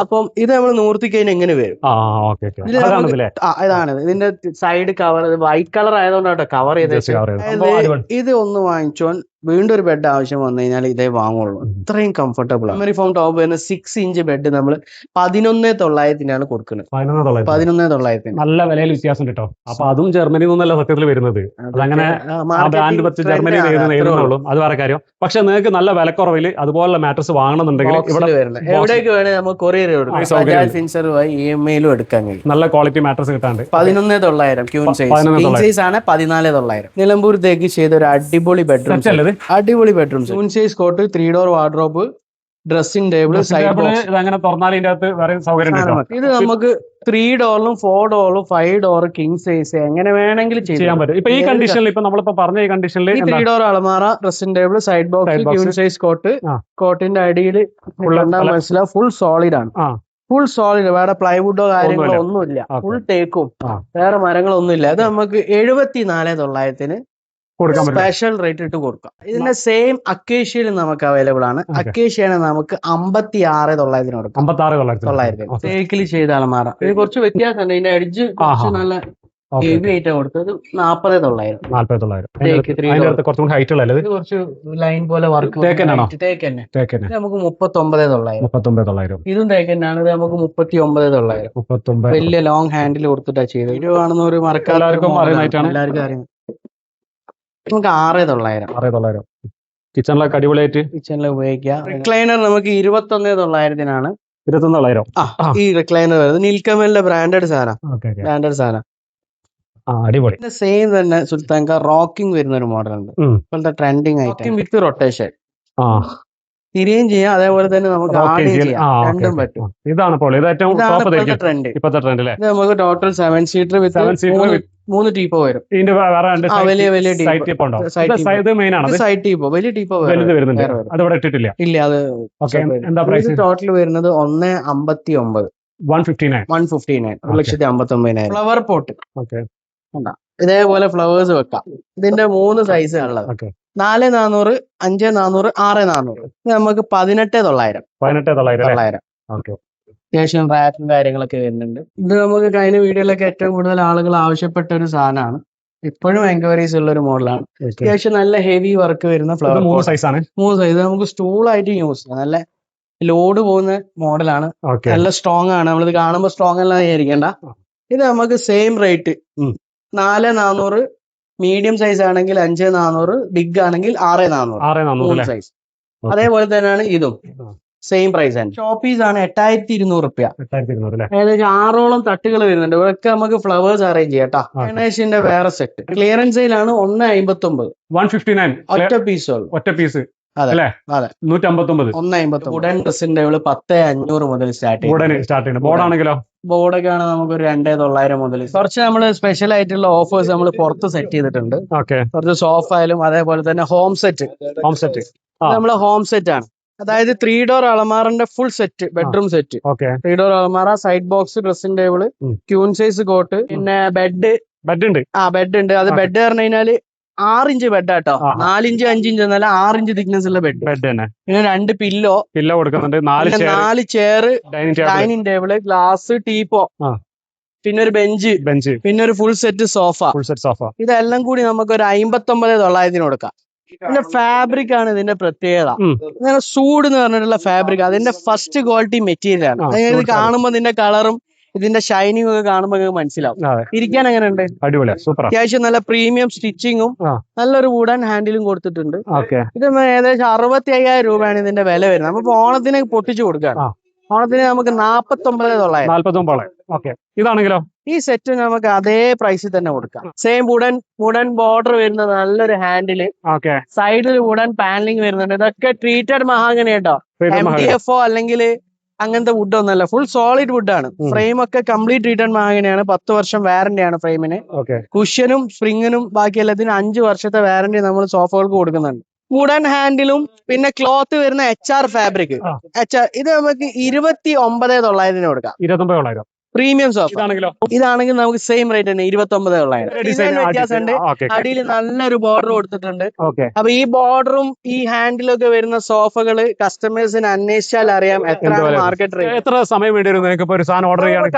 അപ്പം ഇത് നമ്മൾ നൂർത്തി കഴിഞ്ഞാൽ എങ്ങനെ വരും? ഇതാണ് ഇതിന്റെ സൈഡ് കവർ. വൈറ്റ് കളർ ആയതുകൊണ്ടാട്ടോ കവർ ചെയ്ത്. ഇത് ഒന്ന് വാങ്ങിച്ചോ, വീണ്ടും ഒരു ബെഡ് ആവശ്യം വന്നു കഴിഞ്ഞാൽ ഇതേ വാങ്ങുള്ളൂ. ഇത്രയും കംഫർട്ടബിൾ ആണ്. ഫോം ടോപ്പ് വരുന്ന 6 ഇഞ്ച് ബെഡ് നമ്മൾ 11,900 കൊടുക്കുന്നത്. 11,900. നല്ല വിലയിൽ വ്യത്യാസം കിട്ടോ. അപ്പൊ അതും ജർമ്മനിയിൽ നിന്നല്ല സത്യത്തിൽ വരുന്നത്. അതങ്ങനെ ബ്രാൻഡ് വെച്ച് ജർമ്മനി നേരുന്നുള്ളൂ, അത് വേറെ കാര്യം. പക്ഷെ നിങ്ങൾക്ക് നല്ല വിലക്കുറവിൽ അതുപോലുള്ള മാട്രസ് വാങ്ങണമെന്നുണ്ടെങ്കിൽ ഇവിടെ എവിടേക്ക് വേണേ നമുക്ക് കൊറിയർ EMI-ലും എടുക്കാൻ കഴിയും. നല്ല ക്വാളിറ്റി മാട്രസ് കിട്ടാണ്ട് 11,900 ക്യൂൻ സൈസ് ആണ്. 14,900. നിലമ്പൂർ തേക്ക് ചെയ്ത ഒരു അടിപൊളി ബെഡ്റൂം. അടിപൊളി bedroom. Queen size coat, 3 door wardrobe, dressing table, side box. അങ്ങനെ തുറന്നാൽ ഇതിന്റെ അകത്ത് വേറെ സൗകര്യം. ഇത് നമുക്ക് 3 ഡോറിലും 4 ഡോറിലും 5 ഡോർ കിങ് സൈസ് എങ്ങനെ വേണമെങ്കിലും ചെയ്യാൻ പറ്റും. ഇപ്പൊ ഈ കണ്ടീഷനിൽ ഇപ്പൊ നമ്മളിപ്പോ പറഞ്ഞ ഈ കണ്ടീഷനിൽ 3 ഡോർ അലമാര, dressing table, side box, queen size cot. കോട്ടിന്റെ അടിയിൽ മനസ്സിലാവും ഫുൾ സോളിഡ് ആണ്. Full solid. വേറെ പ്ലൈവുഡോ കാര്യങ്ങളോ ഒന്നുമില്ല. ഫുൾ തേക്കും വേറെ മരങ്ങളൊന്നുമില്ല. ഇത് നമുക്ക് 74,900 സ്പെഷ്യൽ റേറ്റ് ഇട്ട് കൊടുക്കാം. ഇതിന്റെ സെയിം അക്കേഷ്യയിൽ നമുക്ക് അവൈലബിൾ ആണ്. അക്കേഷ്യയാണ് നമുക്ക് 56,900 കൊടുക്കാം. 56,900 തേക്കിൽ ചെയ്ത അലമാര. ഇത് കുറച്ച് വ്യത്യാസമുണ്ട്. ഇതിന്റെ എഡ്ജ് കുറച്ച് നല്ല ഹെവി ആയിട്ടാണ് കൊടുത്തത്. 40,900. കുറച്ച് ലൈൻ പോലെ വർക്ക് തേക്ക് നമുക്ക് 39,900. ഇതും തേക്കന്നാണ്. ഇത് നമുക്ക് 39,900. വലിയ ലോങ് ഹാൻഡിൽ കൊടുത്തിട്ടാണ് ചെയ്തത്. ഇത് കാണുന്ന ഒരു മറക്കാർക്കും എല്ലാവർക്കും അറിയാം. നമുക്ക് 6,900. കിച്ചണിലൊക്കെ അടിപൊളിയായിട്ട് കിച്ചണിൽ ഉപയോഗിക്കാം. റിക്ലൈനർ നമുക്ക് 21,900. 21,900. ഈ റിക്ലൈനർ വരുന്നത് നീൽക്കമലിന്റെ ബ്രാൻഡഡ് സാധനം. അടിപൊളി. സെയിം തന്നെ സുൽത്താൻക റോക്കിംഗ് വരുന്ന ഒരു മോഡൽ ഉണ്ട്. ഇപ്പോഴത്തെ ട്രെൻഡിങ് ആയിട്ട് വിത്ത് റൊട്ടേഷൻ. തിരിയും ചെയ്യാം, അതേപോലെ തന്നെ നമുക്ക് രണ്ടും പറ്റും. ഇതാണ് ട്രെൻഡ്. ഇത് നമുക്ക് ടോട്ടൽ 7 സീറ്റർ വിത്ത് 3 ടീപ്പോ വരും. വലിയ സൈഡ് ടീപ്പോ വലിയ ടീപ്പോ ഇല്ല. അത് ടോട്ടൽ വരുന്നത് 1,59,000. 1,59,000. ഫ്ലവർ പോട്ട് ഇതേപോലെ ഫ്ലവേഴ്സ് വെക്കാം. ഇതിന്റെ 3 സൈസ് ഉള്ളത്. 4,400, 5,400, 6,400. ഇത് നമുക്ക് 18,900. അത്യാവശ്യം റാക്കും കാര്യങ്ങളൊക്കെ വരുന്നുണ്ട്. ഇത് നമുക്ക് കഴിഞ്ഞ വീഡിയോയിലൊക്കെ ഏറ്റവും കൂടുതൽ ആളുകൾ ആവശ്യപ്പെട്ട ഒരു സാധനമാണ്. ഇപ്പോഴും എൻക്വയറീസ് ഉള്ള ഒരു മോഡലാണ്. അത്യാവശ്യം നല്ല ഹെവി വർക്ക് വരുന്ന ഫ്ലവർ. 3 സൈസാണ്. 3 സൈസ് നമുക്ക് സ്റ്റൂളായിട്ട് യൂസ് ചെയ്യാം. നല്ല ലോഡ് പോകുന്ന മോഡലാണ്. നല്ല സ്ട്രോങ് ആണ്. നമ്മളിത് കാണുമ്പോൾ സ്ട്രോങ് അല്ല വിചാരിക്കേണ്ട. ഇത് നമുക്ക് സെയിം റേറ്റ് 4,400, മീഡിയം സൈസ് ആണെങ്കിൽ 5,400, ബിഗ് ആണെങ്കിൽ 6,400. 6,400 അല്ലേ? സൈസ് അതേപോലെ തന്നെയാണ് ഇതും ആ. സെയിം പ്രൈസ് ആണ്. ഷോപ്പീസ് ആണ് 8,200 റുപ്യ. 8,200 അല്ലേ? ഏകദേശം 6ഓളം തട്ടുകൾ വരുന്നുണ്ട്. ഇവിടെയൊക്കെ നമുക്ക് ഫ്ലവേഴ്സ് അറേഞ്ച് ചെയ്യാം കേട്ടോ. ഗണേഷിന്റെ വേറെ സെറ്റ് ക്ലിയറൻസ് സെയിലാണ് 1,59. 159 ഒറ്റ പീസ് ഉള്ളൂ. ഒറ്റ പീസ് അതെ അല്ലേ? അതെ 159. 1,59. വുഡൻ ഡ്രസ്സിന്റെ 10,500 മുതൽ സ്റ്റാർട്ട് ചെയ്യും. ഉടനെ സ്റ്റാർട്ട് ചെയ്യുന്നത്. ബോർഡാണെങ്കിലോ? ബോർഡൊക്കെ ആണ് നമുക്ക് ഒരു 2,900 മുതൽ. കുറച്ച് നമ്മൾ സ്പെഷ്യൽ ആയിട്ടുള്ള ഓഫേഴ്സ് നമ്മൾ പുറത്ത് സെറ്റ് ചെയ്തിട്ടുണ്ട്. ഓക്കെ. കുറച്ച് സോഫ ആയാലും അതേപോലെ തന്നെ ഹോം സെറ്റ്. ഹോം സെറ്റ് നമ്മളെ ഹോം സെറ്റ് ആണ്. അതായത് 3 ഡോർ അലമാറിന്റെ full set, bedroom set. Okay. 3 door അലമാറ, side box, dressing table, queen size cot, പിന്നെ ബെഡ് ഉണ്ട്. ബെഡ് ഉണ്ട്. അത് ബെഡ് പറഞ്ഞു കഴിഞ്ഞാല് 6 ഇഞ്ച് ബെഡ് ആട്ടോ. 4 ഇഞ്ച് 5 ഇഞ്ച് എന്നല്ല, 6 ഇഞ്ച് തിക്നെസ് ഉള്ള ബെഡ് തന്നെ. പിന്നെ 2 പില്ലോ കൊടുക്കുന്നുണ്ട്. 4 chair, dining table, glass, teapoy, പിന്നെ ഒരു ബെഞ്ച്, പിന്നെ ഒരു ഫുൾ സെറ്റ് സോഫ. ഇതെല്ലാം കൂടി നമുക്ക് ഒരു 59,900 കൊടുക്കാം. ഇതിന്റെ ഫാബ്രിക് ആണ് ഇതിന്റെ പ്രത്യേകത. ഇങ്ങനെ സൂഡ് എന്ന് പറഞ്ഞിട്ടുള്ള ഫാബ്രിക്, അതിന്റെ ഫസ്റ്റ് ക്വാളിറ്റി മെറ്റീരിയൽ ആണ്. ഇത് കാണുമ്പോൾ ഇതിന്റെ കളറും ഇതിന്റെ ഷൈനിങ് ഒക്കെ കാണുമ്പോൾ നിങ്ങൾക്ക് മനസ്സിലാവും. ഇരിക്കാൻ എങ്ങനെയുണ്ട്? അടിപൊളി, സൂപ്പർ. അത്യാവശ്യം നല്ല പ്രീമിയം സ്റ്റിച്ചിങ്ങും നല്ലൊരു വുഡൻ ഹാൻഡിലും കൊടുത്തിട്ടുണ്ട്. ഇത് ഏകദേശം 65,000 രൂപയാണ് ഇതിന്റെ വില വരുന്നത്. നമുക്ക് ഓണത്തിന് പൊട്ടിച്ചു കൊടുക്കാം. ഓണത്തിന് നമുക്ക് 49,900. ഇതാണെങ്കിലോ? ഈ സെറ്റ് നമുക്ക് അതേ പ്രൈസിൽ തന്നെ കൊടുക്കാം. സെയിം വുഡൻ ബോർഡർ വരുന്ന നല്ലൊരു ഹാൻഡില്, സൈഡിൽ വുഡൻ പാനലിംഗ് വരുന്നുണ്ട്. ഇതൊക്കെ ട്രീറ്റഡ് മഹാഗണി കേട്ടോ. MDF അല്ലെങ്കിൽ അങ്ങനത്തെ വുഡ് ഒന്നല്ല, ഫുൾ സോളിഡ് വുഡ് ആണ്. ഫ്രെയിം ഒക്കെ കംപ്ലീറ്റ് ട്രീറ്റഡ് മഹാഗണിയാണ്. 10 വർഷം വാറന്റി ആണ് ഫ്രെയിമിന്. കുഷ്യനും സ്പ്രിങ്ങിനും ബാക്കി എല്ലാത്തിനും 5 വർഷത്തെ വാറന്റി നമ്മൾ സോഫകൾക്ക് കൊടുക്കുന്നുണ്ട്. വുഡൻ ഹാൻഡിലും പിന്നെ ക്ലോത്ത് വരുന്ന HR ഫാബ്രിക്. ഇത് നമുക്ക് 29,900 കൊടുക്കാം. 29,900 പ്രീമിയം സോഫ. ഇതാണെങ്കിൽ നമുക്ക് സെയിം റേറ്റ് തന്നെ 29,900. ഡിസൈൻ വ്യത്യാസമുണ്ട്. അടിയിൽ നല്ലൊരു ബോർഡർ കൊടുത്തിട്ടുണ്ട്. അപ്പൊ ഈ ബോർഡറും ഈ ഹാൻഡിലും ഒക്കെ വരുന്ന സോഫകള് കസ്റ്റമേഴ്സിന് അന്വേഷിച്ചാൽ അറിയാം എത്ര മാർക്കറ്റ് റേറ്റ്. എത്ര സമയം വേണ്ടി വരും?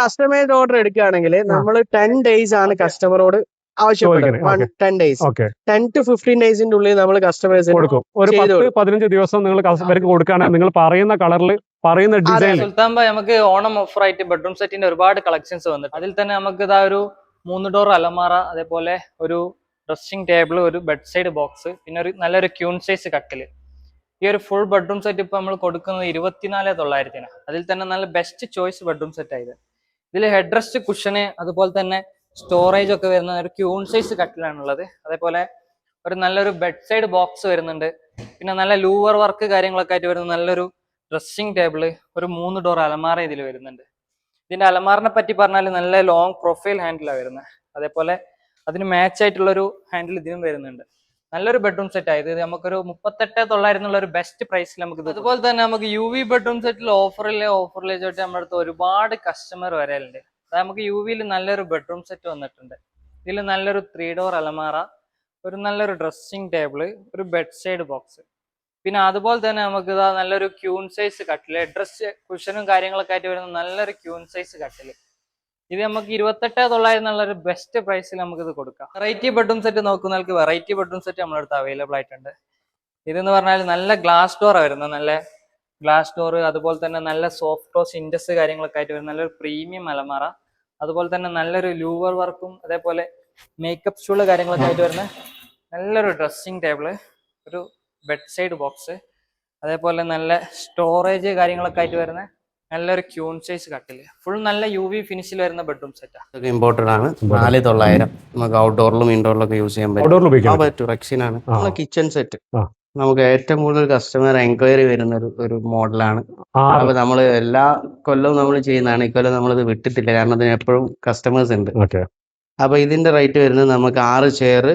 കസ്റ്റമൈസ്ഡ് ഓർഡർ എടുക്കുകയാണെങ്കിൽ നമ്മൾ 10 days ആണ് കസ്റ്റമറോട് ആവശ്യപ്പെടുന്നത്. 10 days, 10 to 15 ഡേയ്സിന്റെ ഉള്ളിൽ നമ്മൾ കസ്റ്റമേഴ്സിന് കൊടുക്കും. ഒരു 10-15 ദിവസം നിങ്ങൾ കസ്റ്റമർക്ക് കൊടുക്കുകയാണെങ്കിൽ നിങ്ങൾ പറയുന്ന കളറിൽ പറയുന്ന ഡിസൈൻ. സുൽത്താൻ ഭായ്, നമുക്ക് ഓണം ഓഫർ ആയിട്ട് ബെഡ്റൂം സെറ്റിന്റെ ഒരുപാട് കളക്ഷൻസ് വന്നിട്ട് അതിൽ തന്നെ നമുക്ക് ഇതാ ഒരു 3 ഡോർ അലമാറ, അതേപോലെ ഒരു ഡ്രസ്സിംഗ് ടേബിൾ, ഒരു ബെഡ് സൈഡ് ബോക്സ്, പിന്നെ ഒരു നല്ലൊരു ക്യൂൺ സൈസ് കട്ടില്. ഈ ഒരു ഫുൾ ബെഡ്റൂം സെറ്റ് ഇപ്പൊ നമ്മൾ കൊടുക്കുന്നത് 24,900. അതിൽ തന്നെ നല്ല ബെസ്റ്റ് ചോയ്സ് ബെഡ്റൂം സെറ്റ് ആയത്. ഇതിൽ ഹെഡ് റെസ്റ്റ്, കുഷന്, അതുപോലെ തന്നെ സ്റ്റോറേജ് ഒക്കെ വരുന്ന ഒരു ക്യൂൺ സൈസ് കട്ടിലാണുള്ളത്. അതേപോലെ ഒരു നല്ലൊരു ബെഡ് സൈഡ് ബോക്സ് വരുന്നുണ്ട്. പിന്നെ നല്ല ലൂവർ വർക്ക് കാര്യങ്ങളൊക്കെ ആയിട്ട് വരുന്ന നല്ലൊരു ഡ്രസ്സിംഗ് ടേബിള്, ഒരു 3 ഡോർ അലമാര ഇതിൽ വരുന്നുണ്ട്. ഇതിന്റെ അലമാറിനെ പറ്റി പറഞ്ഞാൽ നല്ല ലോങ് പ്രൊഫൈൽ ഹാൻഡിലാണ് വരുന്നത്. അതേപോലെ അതിന് മാച്ച് ആയിട്ടുള്ള ഒരു ഹാൻഡിൽ ഇതിനും വരുന്നുണ്ട്. നല്ലൊരു ബെഡ്റൂം സെറ്റ് ആയത്. ഇത് നമുക്കൊരു 38,900 എന്നുള്ള ഒരു ബെസ്റ്റ് പ്രൈസിൽ നമുക്ക്. അതുപോലെ തന്നെ നമുക്ക് UV ബെഡ്റൂം സെറ്റിൽ ഓഫറിൽ ചോദിച്ചാൽ നമ്മുടെ അടുത്ത് ഒരുപാട് കസ്റ്റമർ വരലുണ്ട്. അതായത് നമുക്ക് UVയിൽ നല്ലൊരു ബെഡ്റൂം സെറ്റ് വന്നിട്ടുണ്ട്. ഇതിൽ നല്ലൊരു 3 ഡോർ അലമാറ, ഒരു നല്ലൊരു ഡ്രസ്സിംഗ് ടേബിള്, ഒരു ബെഡ് സൈഡ് ബോക്സ്, പിന്നെ അതുപോലെ തന്നെ നമുക്ക് ഇതാ നല്ലൊരു ക്യൂൺ സൈസ് കട്ടില്, ഡ്രസ് കുഷനും കാര്യങ്ങളൊക്കെ ആയിട്ട് വരുന്ന നല്ലൊരു ക്യൂൺ സൈസ് കട്ടില്. ഇത് നമുക്ക് 28,900 എന്നുള്ളൊരു ബെസ്റ്റ് പ്രൈസിൽ നമുക്ക് ഇത് കൊടുക്കാം. വെറൈറ്റി ബെഡ്റൂം സെറ്റ് നോക്കുന്നവർക്ക് വെറൈറ്റി ബെഡ്റൂം സെറ്റ് നമ്മുടെ അടുത്ത് അവൈലബിൾ ആയിട്ടുണ്ട്. ഇതെന്ന് പറഞ്ഞാൽ നല്ല ഗ്ലാസ് ഡോറാണ് വരുന്നത്. നല്ല ഗ്ലാസ് ഡോർ, അതുപോലെ തന്നെ നല്ല സോഫ്റ്റ് ടോസ് ഇൻഡസ് കാര്യങ്ങളൊക്കെ ആയിട്ട് വരുന്ന നല്ലൊരു പ്രീമിയം അലമാറ, അതുപോലെ തന്നെ നല്ലൊരു ലൂവർ വർക്കും, അതേപോലെ മേക്കപ്പ് സ്റ്റൂള് കാര്യങ്ങളൊക്കെ ആയിട്ട് വരുന്ന നല്ലൊരു ഡ്രസ്സിംഗ് ടേബിള്, ഒരു ബെഡ് സൈഡ് ബോക്സ്, അതേപോലെ നല്ല സ്റ്റോറേജ് കാര്യങ്ങളൊക്കെ ആയിട്ട് വരുന്ന നല്ലൊരു ക്യൂൺ സൈസ് കട്ടില്. ഫുൾ നല്ല UV ഫിനിഷിൽ വരുന്ന ബെഡ്റൂം സെറ്റാണ്. ഇമ്പോർട്ടഡ് ആണ്. 4,900 നമുക്ക് ഔട്ട്ഡോറിലും ഇൻഡോറിലും ഒക്കെ യൂസ് ചെയ്യാൻ പറ്റും. റെക്സിൻ ആണ്. കിച്ചൺ സെറ്റ് നമുക്ക് ഏറ്റവും കൂടുതൽ കസ്റ്റമർ എൻക്വയറി വരുന്ന ഒരു മോഡലാണ്. അപ്പൊ നമ്മള് എല്ലാ കൊല്ലവും നമ്മൾ ചെയ്യുന്നതാണ്. ഇക്കൊല്ലം നമ്മളിത് വിട്ടിട്ടില്ല, കാരണം അതിന് എപ്പോഴും കസ്റ്റമേഴ്സ് ഉണ്ട്. അപ്പൊ ഇതിന്റെ റേറ്റ് വരുന്നത് നമുക്ക് 6 chair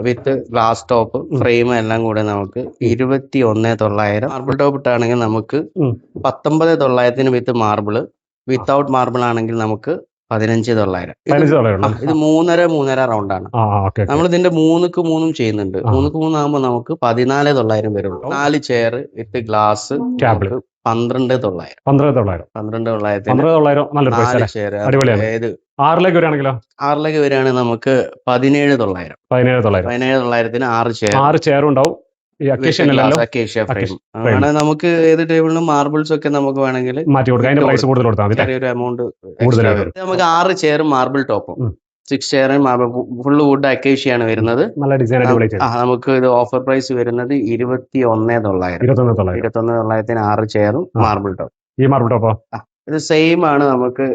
with glass top frame എല്ലാം കൂടെ നമുക്ക് 21,900. മാർബിൾ ടോപ്പ് ഇട്ടാണെങ്കിൽ നമുക്ക് 19,900 വിത്ത് മാർബിള്. വിത്തൗട്ട് മാർബിൾ ആണെങ്കിൽ നമുക്ക് 15,900. ഇത് 3.5 റൗണ്ടാണ്. നമ്മൾ ഇതിന്റെ 3ക്ക് 3 ചെയ്യുന്നുണ്ട്. 3ക്ക് 3 ആകുമ്പോൾ നമുക്ക് 14,900 വരുള്ളൂ. 4 ചെയർ വിത്ത് ഗ്ലാസ് 12,900. 12,900 ചെയർ. ഏത് 6ലേക്ക് വരികയാണെങ്കിലോ? 6ലേക്ക് വരികയാണെങ്കിൽ നമുക്ക് 17,900. 17,900 6 ചെയർ ഉണ്ടാവും. അക്കേഷ്യ ഫ്രെയിം അങ്ങനെ നമുക്ക് ഏത് ടേബിളിനും മാർബിൾസ് ഒക്കെ നമുക്ക് വേണമെങ്കിൽ മാറ്റി കൊടുക്കാം. അതിന്റെ പ്രൈസ് കൂടുതൽ കൊടുത്താൽ മതി. ചെറിയൊരു എമൗണ്ട് നമുക്ക് 6 ചെയർ മാർബിൾ ടോപ്പും 6 ചെയർ മാർബിൾ ഫുള്ള് വുഡ് അക്കേഷ്യാണ് വരുന്നത്. നല്ല ഡിസൈൻ അടിപൊളി നമുക്ക് ഇത് ഓഫർ പ്രൈസ് വരുന്നത് 21,900. 21,900 6 ചെയറും മാർബിൾ ടോപ്പ്. ഈ മാർബിൾ ടോപ്പോ ഇത് സെയിം ആണ്. നമുക്ക്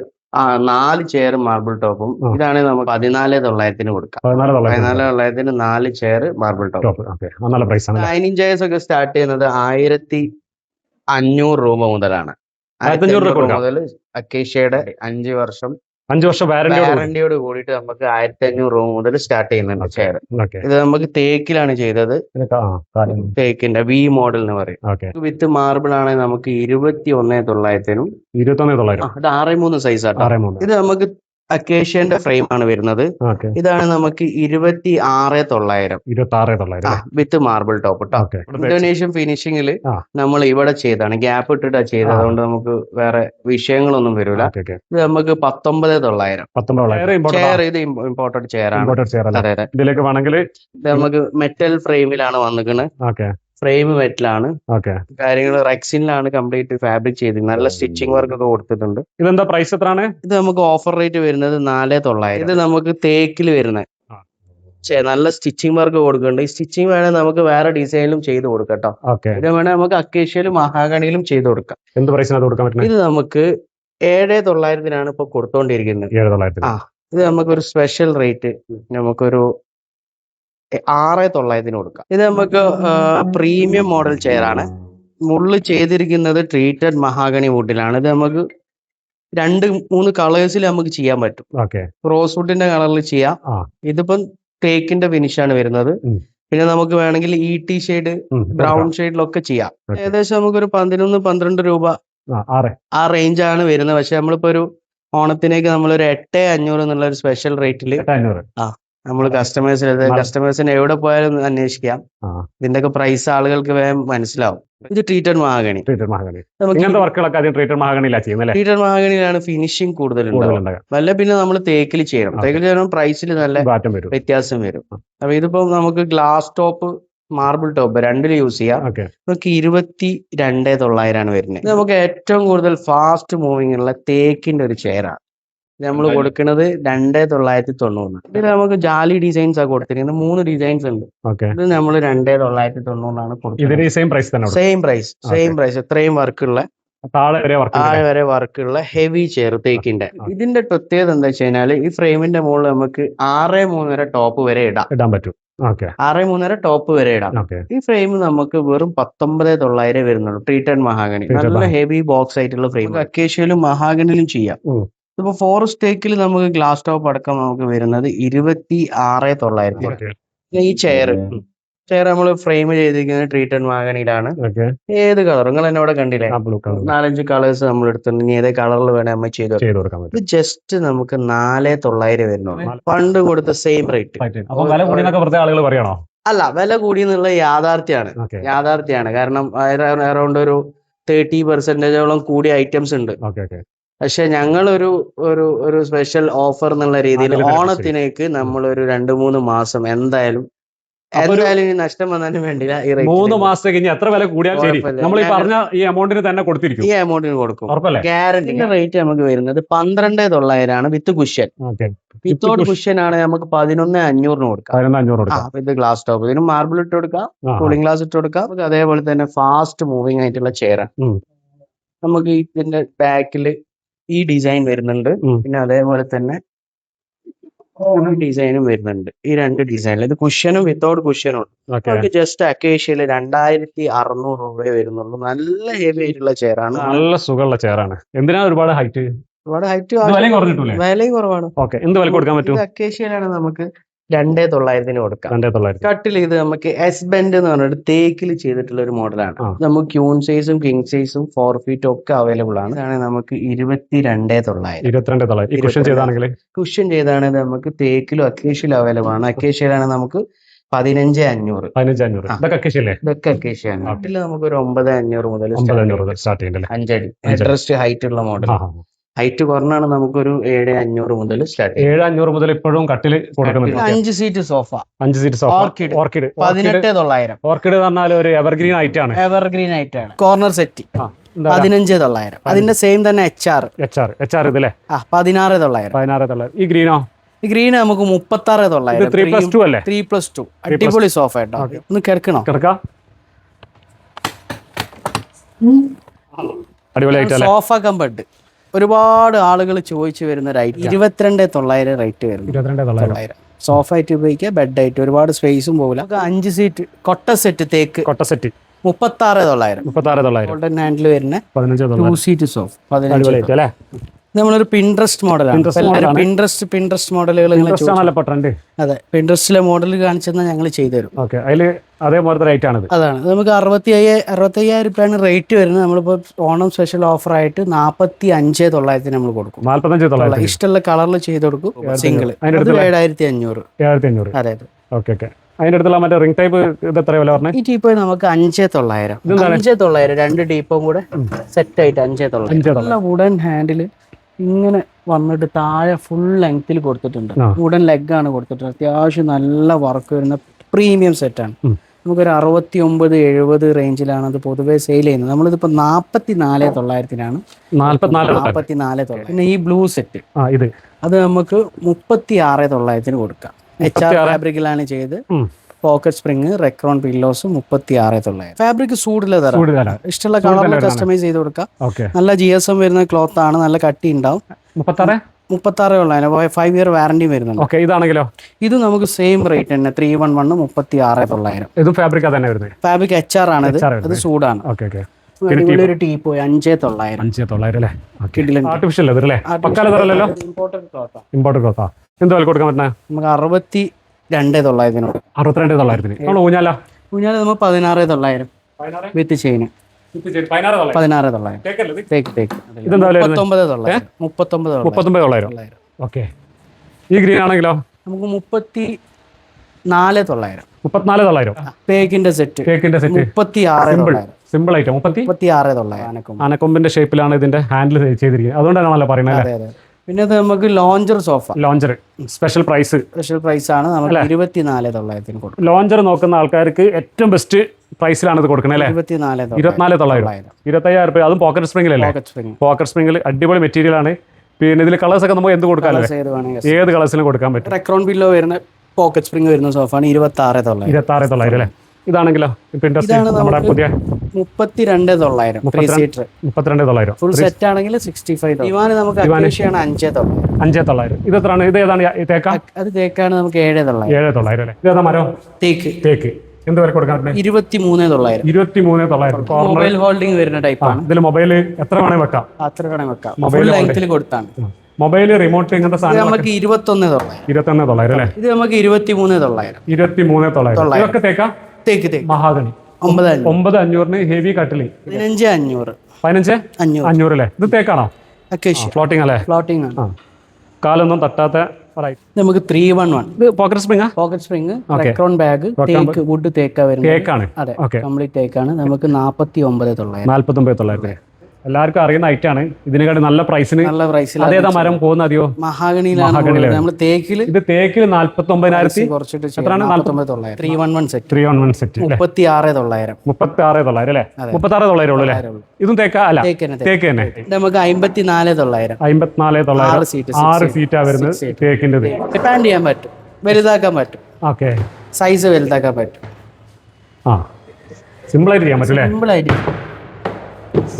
4 ചെയർ മാർബിൾ ടോപ്പും ഇതാണെങ്കിൽ നമുക്ക് 14,900 കൊടുക്കാം. 14,900 4 ചെയർ മാർബിൾ ടോപ്പ്. നല്ല പ്രൈസ് ആണ്. ഡൈനിങ് ചെയർസ് ഒക്കെ സ്റ്റാർട്ട് ചെയ്യുന്നത് 1,500 രൂപ മുതലാണ്. 1,500 രൂപ മുതൽ അക്കേഷ്യയുടെ 5 വർഷം വാറന്റിയോട് കൂടിയിട്ട് നമുക്ക് 1,500 രൂപ മുതൽ സ്റ്റാർട്ട് ചെയ്യുന്നുണ്ട് ചെയർ. ഇത് നമുക്ക് തേക്കിലാണ് ചെയ്തത്. തേക്കിന്റെ വി മോഡൽ എന്ന് പറയും. വിത്ത് മാർബിൾ ആണെങ്കിൽ നമുക്ക് 21,900. ഇത് 6.3 സൈസാണ്. ഇത് നമുക്ക് അക്കേഷ്യന്റെ ഫ്രെയിം ആണ് വരുന്നത്. ഇതാണ് നമുക്ക് 26,900 വിത്ത് മാർബിൾ ടോപ്പ് കേട്ടോ. ഇന്തോനേഷ്യൻ ഫിനിഷിംഗില് നമ്മൾ ഇവിടെ ചെയ്താണ്, ഗ്യാപ്പ് ഇട്ടിട്ടാ ചെയ്തത്. അതുകൊണ്ട് നമുക്ക് വേറെ വിഷയങ്ങളൊന്നും വരില്ല. ഇത് നമുക്ക് 19,900 ചെയർ. ഇത് ഇമ്പോർട്ടഡ് ചെയർ ആണ്. അതെ. ഇതിലേക്ക് വേണമെങ്കിൽ ഇത് നമുക്ക് മെറ്റൽ ഫ്രെയിമിലാണ് വന്നിരിക്കുന്നത്. ഫ്രെയിം മെറ്റലാണ്. കാര്യങ്ങൾ റെക്സിനിലാണ് കംപ്ലീറ്റ് ഫാബ്രിക് ചെയ്ത് നല്ല സ്റ്റിച്ചിങ് വർക്ക് ഒക്കെ കൊടുത്തിട്ടുണ്ട്. ഇതെന്താ പ്രൈസ് എത്രയാണ്? ഇത് നമുക്ക് ഓഫർ റേറ്റ് വരുന്നത് 4,900. ഇത് നമുക്ക് തേക്കിൽ വരുന്നത് നല്ല സ്റ്റിച്ചിങ് വർക്ക് കൊടുക്കുന്നുണ്ട്. ഈ സ്റ്റിച്ചിങ് വേണേൽ നമുക്ക് വേറെ ഡിസൈനിലും ചെയ്ത് കൊടുക്കാം കേട്ടോ. ഇത് വേണേൽ നമുക്ക് അക്കേഷ്യയിലും മഹാഗണിയിലും ചെയ്ത് കൊടുക്കാം. എന്ത് പ്രൈസിനാണ് കൊടുക്കാൻ പറ്റുന്നത്? ഇത് നമുക്ക് 7,900 ഇപ്പൊ കൊടുത്തോണ്ടിരിക്കുന്നത്. 7,900. ഇത് നമുക്കൊരു സ്പെഷ്യൽ റേറ്റ് നമുക്കൊരു 6,900 കൊടുക്കാം. ഇത് നമുക്ക് പ്രീമിയം മോഡൽ ചെയർ ആണ്. മുള്ള് ചെയ്തിരിക്കുന്നത് ട്രീറ്റഡ് മഹാഗണി വുഡിലാണ്. ഇത് നമുക്ക് 2-3 കളേഴ്സിൽ നമുക്ക് ചെയ്യാൻ പറ്റും. റോസ് വുഡിന്റെ കളറിൽ ചെയ്യാം. ഇതിപ്പം തേക്കിന്റെ ഫിനിഷാണ് വരുന്നത്. പിന്നെ നമുക്ക് വേണമെങ്കിൽ ET ഷെയ്ഡ്, ബ്രൗൺ ഷെയ്ഡിലൊക്കെ ചെയ്യാം. ഏകദേശം നമുക്കൊരു 11-12 രൂപ ആ റേഞ്ചാണ് വരുന്നത്. പക്ഷെ നമ്മളിപ്പോ ഒരു ഓണത്തിനേക്ക് നമ്മളൊരു 8,500 എന്നുള്ള ഒരു സ്പെഷ്യൽ റേറ്റിൽ നമ്മൾ കസ്റ്റമേഴ്സിന് എവിടെ പോയാലും അന്വേഷിക്കാം. ഇതിന്റെ ഒക്കെ പ്രൈസ് ആളുകൾക്ക് വേഗം മനസ്സിലാവും. ഇത് ട്രീറ്റഡ് മഹാഗണി. ട്രീറ്റഡ് മഹാഗണിയിലാണ് ഫിനിഷിംഗ് കൂടുതലുണ്ടാവും. വല്ല പിന്നെ നമ്മൾ തേക്കിൽ ചെയ്യണം. തേക്കിൽ ചെയ്യണം പ്രൈസിൽ നല്ല വ്യത്യാസം വരും. അപ്പൊ ഇതിപ്പോ നമുക്ക് ഗ്ലാസ് ടോപ്പ്, മാർബിൾ ടോപ്പ് രണ്ടിൽ യൂസ് ചെയ്യാം. നമുക്ക് 22,900 വരുന്നത്. നമുക്ക് ഏറ്റവും കൂടുതൽ ഫാസ്റ്റ് മൂവിംഗ് ഉള്ള തേക്കിന്റെ ഒരു ചെയറാണ് നമ്മൾ കൊടുക്കുന്നത്. 2,990. ഇതിൽ നമുക്ക് ജാലി ഡിസൈൻസ് ആണ് കൊടുത്തിരിക്കുന്നത്. 3 ഡിസൈൻസ് ഉണ്ട്. ഇത് നമ്മൾ 2,990 കൊടുക്കുന്നത്. Same price. ഇത്രയും വർക്കുള്ള താഴെ വരെ വർക്കുള്ള ഹെവി ചെയർ തേക്കിന്റെ. ഇതിന്റെ പ്രത്യേകത എന്താ വെച്ച് കഴിഞ്ഞാല് ഈ ഫ്രെയിമിന്റെ മുകളിൽ നമുക്ക് 6.3 ടോപ്പ് വരെ ഇടാൻ പറ്റും. 6.3 ടോപ്പ് വരെ ഇടാം. ഈ ഫ്രെയിം നമുക്ക് വെറും 19,900 വരുന്നുള്ളൂ. ട്രീറ്റഡ് മഹാഗണി നല്ല ഹെവി ബോക്സ് ആയിട്ടുള്ള ഫ്രെയിം. അക്കേഷ്യയിലും മഹാഗണിയിലും ചെയ്യാം. ഇപ്പൊ ഫോറസ്റ്റ് തേക്കിൽ നമുക്ക് ഗ്ലാസ് ടോപ്പ് അടക്കം നമുക്ക് വരുന്നത് 26,900. ഈ ചെയർ നമ്മൾ ഫ്രെയിം ചെയ്തിരിക്കുന്നത് ട്രീറ്റഡ് മഹാഗണിയിലാണ്. ഏത് കളർ നിങ്ങൾ എന്നോട് കണ്ടില്ലേ? 4-5 കളേഴ്സ് നമ്മൾ എടുത്തിട്ടുണ്ട്. ഇനി ഏത് കളറിൽ വേണേ നമ്മൾ ചെയ്ത് കൊടുക്കാം. ഇത് ജസ്റ്റ് നമുക്ക് 4,900 വരുന്നുള്ളൂ. പണ്ട് കൊടുത്ത സെയിം റേറ്റ്. അല്ല, വില കൂടി എന്നുള്ള യാഥാർത്ഥ്യമാണ്. കാരണം അറൗണ്ട് ഒരു 30% കൂടിയ ഐറ്റംസ് ഉണ്ട്. പക്ഷെ ഞങ്ങൾ ഒരു സ്പെഷ്യൽ ഓഫർ എന്നുള്ള രീതിയിൽ ഓണത്തിനേക്ക് നമ്മളൊരു 2-3 മാസം എന്തായാലും ഇനി നഷ്ടം വന്നാലും വേണ്ടില്ല. 3 മാസത്തേക്ക് ഇനി എത്ര വില കൂടിയാൽ ശരി നമ്മൾ ഈ പറഞ്ഞ ഈ എമൗണ്ടിന് തന്നെ കൊടുത്തിരിക്കും. ഈ എമൗണ്ടിന് കൊടുക്കും. ഗ്യാരണ്ടി റേറ്റ് നമുക്ക് വരുന്നത് 12,900 വിത്ത് കുഷ്യൻ. വിത്തൗട്ട് കുഷ്യൻ ആണ് നമുക്ക് 11,500 കൊടുക്കാം. ഇത് ഗ്ലാസ് ടോപ്പ്. ഇതിന് മാർബിൾ ഇട്ട് കൊടുക്കാം, കൂളിംഗ് ഗ്ലാസ് ഇട്ട് കൊടുക്കാം. അതേപോലെ തന്നെ ഫാസ്റ്റ് മൂവിംഗ് ആയിട്ടുള്ള ചെയറാണ്. നമുക്ക് ഇതിന്റെ ബാക്കിൽ ഈ ഡിസൈൻ വരുന്നുണ്ട്. പിന്നെ അതേപോലെ തന്നെ ഡിസൈനും വരുന്നുണ്ട്. ഈ 2 ഡിസൈനിൽ ഇത് കുഷ്യനും വിത്തൗട്ട് കുഷ്യനും ഉണ്ട്. നമുക്ക് ജസ്റ്റ് അക്കേഷ്യയില് 2,600 രൂപ വരുന്നുള്ളൂ. നല്ല ഹെവി ആയിട്ടുള്ള ചെയറാണ്. നല്ല സുഖമുള്ള ചെയറാണ്. എന്തിനാ ഒരുപാട് ഹൈറ്റ് വിലയും കുറവാണ്. എന്ത് വില കൊടുക്കാൻ പറ്റും? അക്കേഷ്യയിലാണ് നമുക്ക് 2,900 കൊടുക്കാം. കട്ടിൽ ഇത് നമുക്ക് എസ് ബെൻഡ് എന്ന് പറഞ്ഞിട്ട് തേക്കിൽ ചെയ്തിട്ടുള്ള ഒരു മോഡലാണ്. നമുക്ക് ക്യൂൺ സൈസും കിങ് സൈസും 4 ഫീറ്റ് ഒക്കെ അവൈലബിൾ ആണ്. ഇതാണ് നമുക്ക് 22,900. കുഷ്യൻ ചെയ്താണെങ്കിൽ നമുക്ക് തേക്കിലും അക്കേഷ്യയിലും അവൈലബിൾ ആണ്. അക്കേഷ്യയിലാണ് നമുക്ക് 15,500. ഇതൊക്കെ അക്കേഷ്യയാണ്. കട്ടിൽ നമുക്ക് ഒരു 9,500 മുതൽ 5 അടി അഡ്രസ്റ്റ് ഹൈറ്റ് ഉള്ള മോഡൽ. ഹൈറ്റ് കുറഞ്ഞാണ് നമുക്കൊരു 7,500 മുതൽ സ്റ്റാർട്ട്. 7,500 മുതൽ ഇപ്പോഴും കട്ടിൽ കൊടുക്കുന്നുണ്ട്. 5 സീറ്റ് സോഫ. ഓർക്കിഡ് 18,900. ഓർക്കിഡ് പറഞ്ഞാൽ ഒരു എവർഗ്രീൻ ഐറ്റാണ്. Corner set 15,900. അതിന്റെ സെയിം തന്നെ HR ഇതിലെ 16,900. ഈ ഗ്രീനോ ഈ ഗ്രീൻ നമുക്ക് 36,900. 3+2 അല്ലേ? 3+2 അടിപൊളി സോഫ കേട്ടോ. ഒന്ന് കിടക്കണോ? കിടക്കാം. അടിപൊളി ഐറ്റം. സോഫ കം ബെഡ് ഒരുപാട് ആളുകൾ ചോദിച്ചു വരുന്ന ഒരു ഐറ്റം. 22,900 റേറ്റ് വരുന്നത്. 22,900. സോഫ ആയിട്ട് ഉപയോഗിക്കുക, ബെഡ് ആയിട്ട് ഒരുപാട് സ്പേസും പോകില്ല. 5 സീറ്റ് കൊട്ട സെറ്റ് തേക്ക് കൊട്ട സെറ്റ് 36,900. 36,900. ഗോൾഡൻ ഹാൻഡിൽ വരുന്ന 15,900. 2 സീറ്റ് സോഫ. അടിപൊളി ഐറ്റം അല്ലേ? നമ്മളൊരു പിൻട്രസ്റ്റ് മോഡലാണ്. പിൻട്രസ്റ്റ് മോഡലുകൾ. അതെ, പിൻട്രസ്റ്റിലെ മോഡൽ കാണിച്ചെന്നാൽ ഞങ്ങൾ ചെയ്തുതരും. ഓക്കെ, അതിൽ അതേപോലത്തെ റേറ്റ് ആണിത്. അതാണ് നമുക്ക് 65,000 രൂപയാണ് റേറ്റ് വരുന്നത്. നമ്മളിപ്പോൾ ഓണം സ്പെഷ്യൽ ഓഫർ ആയിട്ട് 45,900 നമ്മൾ കൊടുക്കും. 45,900. ഇഷ്ടമുള്ള കളറിൽ ചെയ്ത് കൊടുക്കും. സിംഗിൾ 7,500. 7,500. അതെ. Okay okay. അതിന്റെ അടുത്തുള്ള മറ്റേ റിംഗ് ടൈപ്പ് ഇത് എത്ര വില പറഞ്ഞത്? ഈ ടീപ്പ് നമുക്ക് 5,900. 5,900 രണ്ട് ടീപ്പും കൂടെ സെറ്റ് ആയിട്ട് 5,900. വുഡൻ ഹാൻഡിൽ ഇങ്ങനെ വന്നിട്ട് താഴെ ഫുൾ ലെങ്ത്തിൽ കൊടുത്തിട്ടുണ്ട്. വുഡൻ ലെഗാണ് കൊടുത്തിട്ടുണ്ട്. അത്യാവശ്യം നല്ല വർക്ക് വരുന്ന പ്രീമിയം സെറ്റാണ്. നമുക്കൊരു 69-70 റേഞ്ചിലാണ് അത് പൊതുവേ സെയിൽ ചെയ്യുന്നത്. നമ്മളിതിപ്പോൾ 44,900 44,900. പിന്നെ ഈ ബ്ലൂ സെറ്റ് അത് നമുക്ക് 36,900 കൊടുക്കാം. HR ഫാബ്രിക്കിലാണ് ചെയ്ത്. Pocket spring, Recron pillows 36,900. Fabric suede leather. ഇഷ്ടമുള്ള കളറിൽ കസ്റ്റമൈസ് ചെയ്ത് കൊടുക്കാം. നല്ല GSM വരുന്ന ക്ലോത്ത് ആണ്. നല്ല കട്ടി ഉണ്ടാവും. 36,900. 5 ഇയർ വാറന്റി വരുന്നുണ്ട്. ഇതാണെങ്കിലോ? ഇത് നമുക്ക് സെയിം റേറ്റ് തന്നെ 311 36,900. ഇതും ഫാബ്രിക് തന്നെ വരുന്നത്. ഫാബ്രിക് HR ആണ്. ഇത് സൂഡാണ്. ഒരു ടീപ്പ് 5,900. Artificial imported ക്ലോത്താ. എന്ത് വില കൊടുക്കാൻ പറ്റുന്ന? നമുക്ക് 62,900. 62,900. ഊഞ്ഞാല നമുക്ക് 16,900 വിത്ത് ചെയിന്. 16,900. ഇതെന്താ 39,900. ഓക്കെ. ഈ ഗ്രീൻ ആണെങ്കിലോ? നമുക്ക് 34,900. 34,900. പേക്കിന്റെ സെറ്റ് 36,900. Simple item 36,900. ആനക്കൊമ്പിന്റെ ഷേപ്പിലാണ് ഇതിന്റെ ഹാൻഡിൽ ചെയ്തിരിക്കുന്നത്. അതുകൊണ്ടാണല്ലോ പറയുന്നത്. പിന്നെ നമുക്ക് lounger sofa. Lounger special price ആണ്. നമുക്ക് 24,900 കൊടുക്കും. ലോഞ്ചർ നോക്കുന്ന ആൾക്കാർക്ക് ഏറ്റവും ബെസ്റ്റ് പ്രൈസിലാണ് ഇത് കൊടുക്കുന്നത് അല്ലേ? 24,900. 25,000 രൂപ. അതും പോക്കറ്റ് സ്പ്രിംഗിലല്ലേ? പോക്കറ്റ് സ്പ്രിംഗിൽ അടിപൊളി മെറ്റീരിയൽ ആണ്. പിന്നെ ഇതിൽ കളേഴ്സ് ഒക്കെ നമുക്ക് എന്ത് കൊടുക്കാം? ഏത് കളേഴ്സിലും കൊടുക്കാൻ പറ്റും. റെക്രോൺ പില്ലോ വരുന്ന പോക്കറ്റ് സ്പ്രിംഗ് വരുന്ന സോഫാണ് 26,900. 26,900 അല്ലേ? ഇതാണെങ്കിലോ? നമ്മുടെ പുതിയ 32,900. 32,900. ഫുൾ സെറ്റ് ആണെങ്കിൽ 65,000. ഇവാന് നമുക്ക് 5,900. ഇത് എത്രയാണ്? ഇത് ഏതാണ്? തേക്കാ? അത് തേക്കാണ്. നമുക്ക് 7,900 അല്ലേ? ഇതേതാ മരം? തേക്ക്. എന്ത് വരെ കൊടുക്കാൻ പറ്റും? 23,900. 23,900. മൊബൈൽ ഹോൾഡിംഗ് വരുന്ന ടൈപ്പാണ്. ഇതിൽ മൊബൈൽ എത്ര വേണമെങ്കിൽ വെക്കാം. അത്ര വേണമെങ്കിൽ വെക്കാം. മൊബൈൽ ലെങ്ത്തിൽ കൊടുത്താണ്. മൊബൈൽ റിമോട്ട് ഇങ്ങനത്തെ സാധനം നമുക്ക് 21,900 അല്ലേ? ഇത് നമുക്ക് 23,900. 23,900. ഇതൊക്കെ തേക്കാം. തേക്ക് മഹാഗണി 9,500. ഹെവി കട്ടിലി 15,500. 15,500 അല്ലേ? ഇത് തേക്കാണോ? ഫ്ലോട്ടിംഗ് അല്ലേ? ഫ്ലോട്ടിംഗ് ആണ്. കാലൊന്നും തട്ടാത്ത. നമുക്ക് 311. ഇത് pocket spring. Pocket spring, Recron bag, തേക്ക് വുഡ് തേക്കാ വരുന്നത്. തേക്കാണ്. അതെ, കംപ്ലീറ്റ് തേക്കാണ്. നമുക്ക് 49,900. 49,900. എല്ലാവർക്കും അറിയുന്ന ഐറ്റം ആണ്. ഇതിനെക്കാട്ടി നല്ല പ്രൈസിന്. അതേതാ മരം പോകുന്ന? അതെയോ? മഹാഗണിയിലാണ്. നമ്മൾ തേക്കില് ഇത് തേക്കില് 49,000 കുറച്ചിട്ട് 311 സെറ്റ്. 311 സെറ്റ് 36,900. 36,900 അല്ലേ? 36,900 ഉള്ളൂ അല്ലേ? ഇതും തേക്കാ? അല്ല, തേക്ക് തന്നെ. നമുക്ക് 54,900. 54,900. 6 സീറ്റാ വരുന്നത് തേക്കിന്റെ. എക്സ്പാൻഡ് ചെയ്യാൻ പറ്റും, വലുതാക്കാൻ പറ്റും. ഓക്കെ, സൈസ് വലുതാക്കാൻ പറ്റും. സിമ്പിൾ ആയിട്ട് ചെയ്യാൻ പറ്റും. സിമ്പിൾ ആയിട്ട്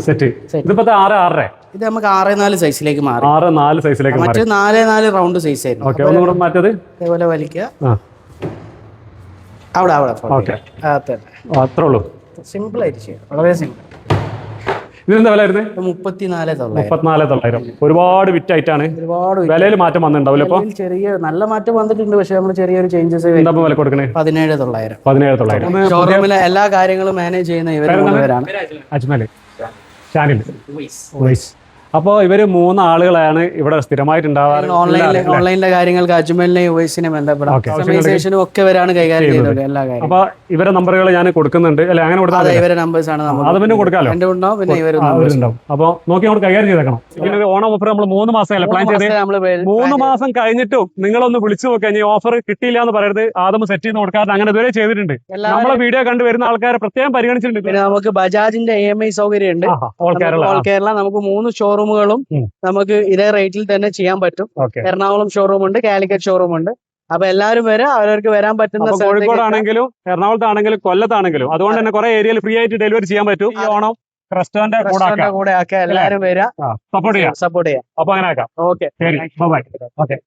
സെറ്റ്. ഇതിപ്പോ 6-6. ഇത് നമുക്ക് 6-4 സൈസിലേക്ക് മാറി. 6-4 സൈസിലേക്ക് മാറി. മറ്റേ 4-4 റൗണ്ട് സൈസ് ആയിരുന്നു. ഓക്കെ, ഒന്നുകൂടെ മാറ്റത് ഇതേപോലെ വലിക്കുക. അവിടെ ഓക്കെ, അത്രേ ഉള്ളൂ. സിമ്പിൾ ആയിട്ട് ചെയ്യാം, വളരെ സിമ്പിൾ. ഇതിനെന്താ വില വരുന്നത്? 34,900. ഒരുപാട് വിറ്റ് ആയിട്ടാണ്. ഒരുപാട് വിലയിൽ മാറ്റം വന്നിട്ടുണ്ടാവില്ല? ഇപ്പൊ ചെറിയ നല്ല മാറ്റം വന്നിട്ടുണ്ട്. പക്ഷെ നമ്മൾ ചെറിയൊരു ചേഞ്ചസ്. വില കൊടുക്കണേ 17,900. 17,900. ഷോറൂമിലെ എല്ലാ കാര്യങ്ങളും മാനേജ് ചെയ്യുന്ന ഇവരാണ്. അജ്മൽ ഷാനിൽ. അപ്പോൾ ഇവര് 3 ആളുകളാണ് ഇവിടെ സ്ഥിരമായിട്ട് ഉണ്ടാവാറ്. ഓൺലൈനിലെ കാര്യങ്ങൾക്ക് അജ്മലിനെയും ഉവൈസിനെ ബന്ധപ്പെടാം. കസ്റ്റമൈസേഷനും ഒക്കെ ഇവരാണ് കൈകാര്യം ചെയ്യുന്നത് എല്ലാ കാര്യം. അപ്പൊ ഇവരെ നമ്പറുകൾ ഞാൻ കൊടുക്കുന്നുണ്ട് അല്ലെ? അങ്ങനെ കൊടുത്താൽ ഇവരെ നമ്പേഴ്സ് ആണ്. അത് പിന്നെ കൊടുക്കാമല്ലോ. പിന്നെ ഇവരുണ്ടാവും. അപ്പൊ നോക്കി നമ്മൾ കൈകാര്യം ചെയ്തേക്കണം. ഇങ്ങനെ ഒരു ഓണം ഓഫർ നമ്മൾ 3 മാസമല്ലേ പ്ലാൻ ചെയ്ത്? 3 മാസം കഴിഞ്ഞിട്ടും നിങ്ങളൊന്ന് വിളിച്ചു നോക്കാൻ. ഈ ഓഫർ കിട്ടിയില്ല എന്ന് പറയരുത്. ആദ്യം സെറ്റ് ചെയ്ത് കൊടുക്കാതെ അങ്ങനെ ഇതുവരെ ചെയ്തിട്ടുണ്ട്. നമ്മളെ വീഡിയോ കണ്ടുവരുന്ന ആൾക്കാരെ പ്രത്യേകം പരിഗണിച്ചിട്ടുണ്ട്. പിന്നെ നമുക്ക് ബജാജിന്റെ EMI സൗകര്യം ഉണ്ട്. ഓൾ കേരള നമുക്ക് 3 ഷോറൂം ഷോറൂമുകളും ഉം. നമുക്ക് ഇതേ റേറ്റിൽ തന്നെ ചെയ്യാൻ പറ്റും. ഓക്കെ. എറണാകുളം ഷോറൂം ഉണ്ട്, കാലിക്കറ്റ് ഷോറൂം ഉണ്ട്. അപ്പൊ എല്ലാവരും വരെ അവരവർക്ക് വരാൻ പറ്റുന്ന അപ്പൊ സ്ഥലത്തേക്ക് കോഴിക്കോടാണെങ്കിലും എറണാകുളത്താണെങ്കിലും കൊല്ലത്താണെങ്കിലും അതുകൊണ്ട് തന്നെ കുറെ ഏരിയയിൽ ഫ്രീ ആയിട്ട് ഡെലിവറി ചെയ്യാൻ പറ്റും. ഈ ഓണം ക്രിസ്റ്റോന്റെ കൂടെ റെസ്റ്റോറന്റിന്റെ കൂടെ ആക്കാം. എല്ലാവരും വരിക, സപ്പോർട്ട് ചെയ്യാം. സപ്പോർട്ട് ചെയ്യാം. അപ്പൊ അങ്ങനെ ആക്കാം. ഓക്കെ. ശരി, ബൈ. ഓക്കെ.